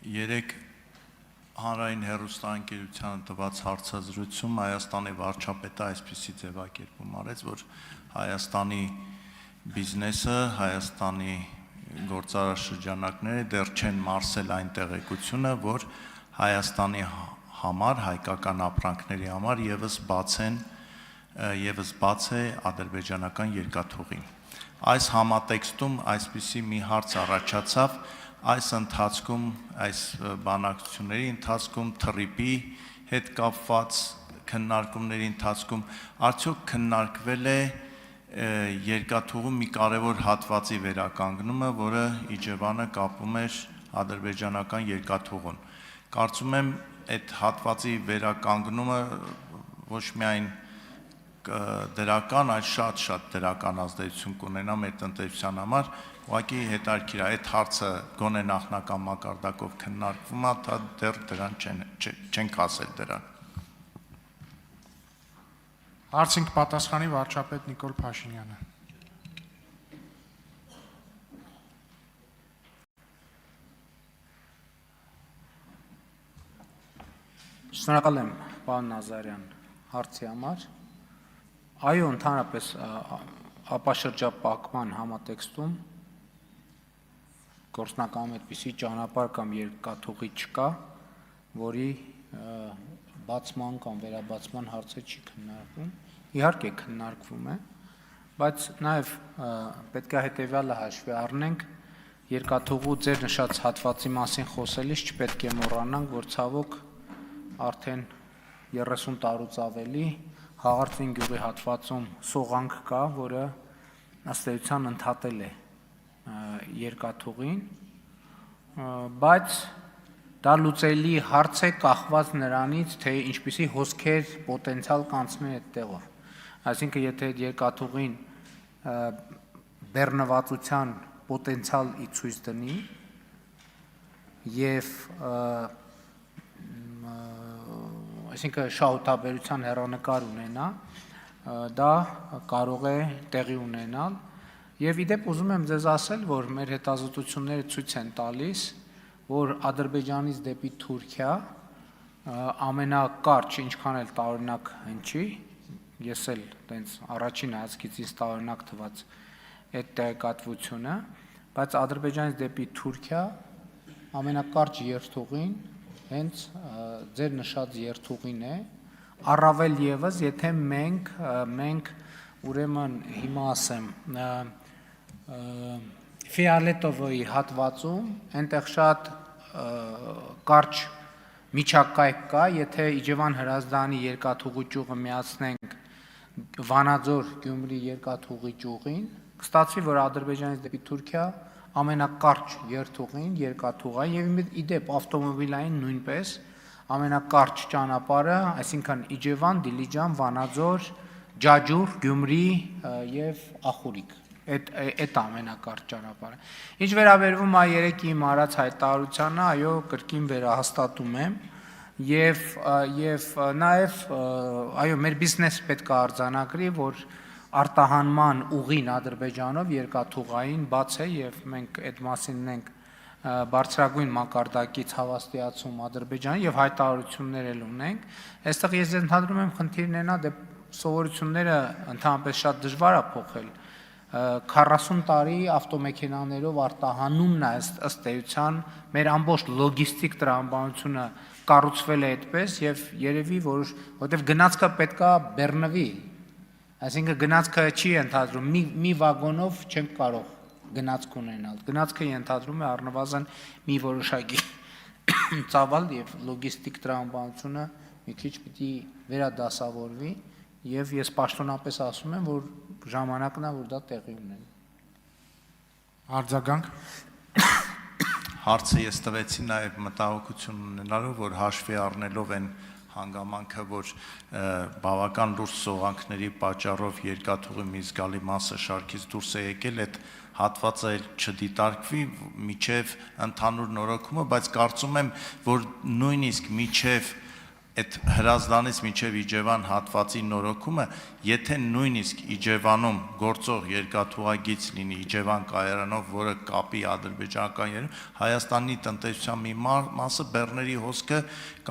Երեք հանրային հեռուստաընկերությանը տված հարցազրույցում Հայաստանի վարչապետը այսպիսի ձևակերպում արեց, որ Հայաստանի բիզնեսը, Հայաստանի գործարարշրջանակները դեռ չեն մարսել այն տեղեկությունը, որ Հայաստանի համար, հայկական ապրանքների համար եւս բաց է ադրբեջանական երկաթուղին։ Այս համատեքստում այսպիսի մի հարց առաջացավ, այս ընթացքում, այս բանակցությունների ընթացքում, թռիպի հետ կապված քննարկումների ընթացքում արդյոք քննարկվել է երկաթուղու մի կարևոր հատվածի վերականգնումը, որը Իջևանը կապում էր ադրբեջանական երկաթուղուն։ Կարծում եմ, այդ հատվածի վերականգնումը ոչ միայն դրական, այլ շատ դրական ազդեցություն կունենա մեր տնտեսության համար, ուղղակի հետաքրքիր է, այդ հարցը գոնե նախնական մակարդակով քննարկվում է, դա դեռ դրան չենք ասել դրան։ Հարցին կպատասխանի վարչապետ Նիկոլ Փաշինյանը։ Շնորհակալ եմ, պարոն Նազարյան, հարցի համար։ Այո, ընդհանրապես ապաշրջապակման համատեքստում գործնականում այդպիսի ճանապարհ կամ երկաթուղի չկա, որի բացման կամ վերաբացման հարցը չի քննարկվում։ Իհարկե քննարկվում է, բայց նաև պետք է հետևյալը հաշվի առնենք, երկաթուղու ձեր նշած հատվածի մասին խոսելիս չպետք է մոռանանք, որ ցավոք արդեն 30 տարուց ավելի Հաղարծին գյուղի հատվածում սողանք կա, որը ըստ էության ընդհատել է երկաթուղին, բայց դա լուծելի հարց է կախված նրանից, թե ինչպիսի հոսքեր պոտենցիալ կանցնեն այդ տեղով։ Այսինքն, եթե այդ երկաթուղին բեռնվածության պոտենցիալ ցույց դնի եւ այսինքն շահութաբերության հեռանկար ունենա, դա կարող է տեղի ունենալ եւ իդեպ ուզում եմ ձեզ ասել, որ մեր հետազոտությունները ցույց են տալիս, որ Ադրբեջանից դեպի Թուրքիա ամենակարճ, ինչքան էլ տարօրինակ հնչի, ես էլ տենց առաջին հայացքից ինձ տարօրինակ թվաց այդ տեղեկատվությունը, բայց Ադրբեջանից դեպի Թուրքիա ամենակարճ երթուղին հենց ձեր նշած երթուղին է, առավել եւս, եթե մենք ուրեմն հիմա ասեմ Ֆիալետովոյի հատվածում այնտեղ շատ կարճ միջակայք կա, եթե Իջևան Հրազդանի երկաթուղի ճյուղը միացնենք Վանաձոր Գյումրի երկաթուղի ճյուղին, կստացվի, որ Ադրբեջանից դեպի Թուրքիա ամենակարճ երթուղին, երկաթուղային եւ իդեպ ավտոմոբիլային նույնպես ամենակարճ ճանապարհը, այսինքն Իջևան, Դիլիջան, Վանաձոր, Ջաջուր, Գյումրի եւ Ախուրիկ։ Այդ ամենակարճ ճանապարհը։ Ինչ վերաբերվում է երեկի իմ արած հայտարարությանը, այո, կրկին վերահաստատում եմ եւ նաեւ այո, մեր բիզնեսը պետք է արձանագրի, որ արտահանման ուղին Ադրբեջանով երկաթուղային բաց է եւ մենք այդ մասին ունենք բարձրագույն մակարդակից հավաստիացում Ադրբեջանի եւ հայտարարություններ էլ ունենք։ Այստեղ ես ընդհանրում եմ խնդիրն այնա, դե սովորությունները ընդհանրապես շատ դժվար է փոխել։ 40 տարի ավտոմեքենաներով արտահանումն է ըստ էության մեր ամբողջ լոգիստիկ տրամաբանությունը կառուցվել է այդպես եւ երևի որովհետեւ գնացքը պետքա բեռնվի։ Այսինքն գնացքը չի ենթադրում, մի վագոնով չենք կարող գնացք ունենալ։ Գնացքը ենթադրում է առնվազն մի որոշակի ծավալ եւ լոգիստիկ տրամաբանությունը մի քիչ պիտի վերադասավորվի եւ ես պաշտոնապես ասում եմ, որ ժամանակն է, որ դա տեղի ունենա։ Արձագանք։ Հարցը ես տվեցի նաեւ մտահոգություն ունենալով, որ հաշվի առնելով են հանգամանքը, որ բավական լուրջ սողանքների պատճառով երկաթուղի մի զգալի մասը շարքից դուրս է եկել, այդ հատվածը չդիտարկվի միջև ընդհանուր նորոգումը, բայց կարծում եմ, որ նույնիսկ միջև այդ հրազդանից մինչև Իջևան հատվածի նորոգումը, եթե նույնիսկ Իջևանում գործող երկաթուղագիծ լինի Իջևան կայարանով, որը կապի ադրբեջանական երում, Հայաստանի տնտեսության մի մասը բեռների հոսքը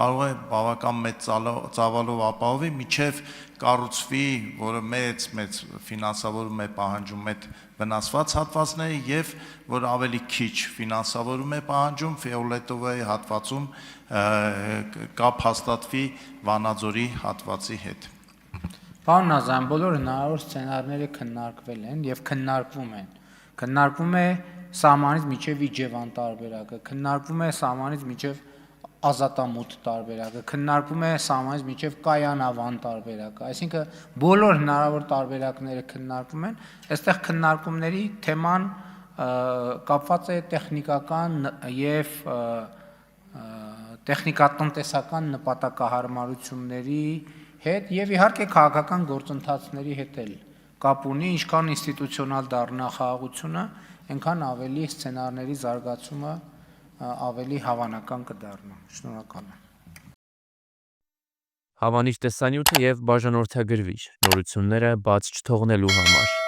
կարող է բավական մեծ ծավալով ապահովի, միջև կառուցվի, որը մեծ ֆինանսավորում է պահանջում այդ վնասված հատվածները եւ որ ավելի քիչ ֆինանսավորում է պահանջում Ֆիոլետովայի հատվածում կապ հաստատվի Վանաձորի հատվածի հետ։ Պարոն Նազարյան, բոլոր հնարավոր սցենարները քննարկվել են եւ քննարկվում են։ Քննարկվում է սահմանից միջև Իջևան տարբերակը, քննարկվում է սահմանից միջև Ազատամուտ տարբերակը, քննարկվում է սահմանից միջև Կայանավան տարբերակը, այսինքն բոլոր հնարավոր տարբերակները քննարկվում են, այստեղ քննարկումների թեման կապված է տեխնիկական եւ տեխնիկատնտեսական նպատակահարմարությունների հետ եւ իհարկե քաղաքական գործընթացների հետ էլ կապ ունի, ինչքան ինստիտուցիոնալ դառնա խաղաղությունը, այնքան ավելի սցենարների զարգացումը ավելի հավանական կդառնա։ Շնորհակալ եմ։ Հավանիչ տեսանյութը եւ բաժանորդագրվիչ նորությունները բաց չթողնելու համար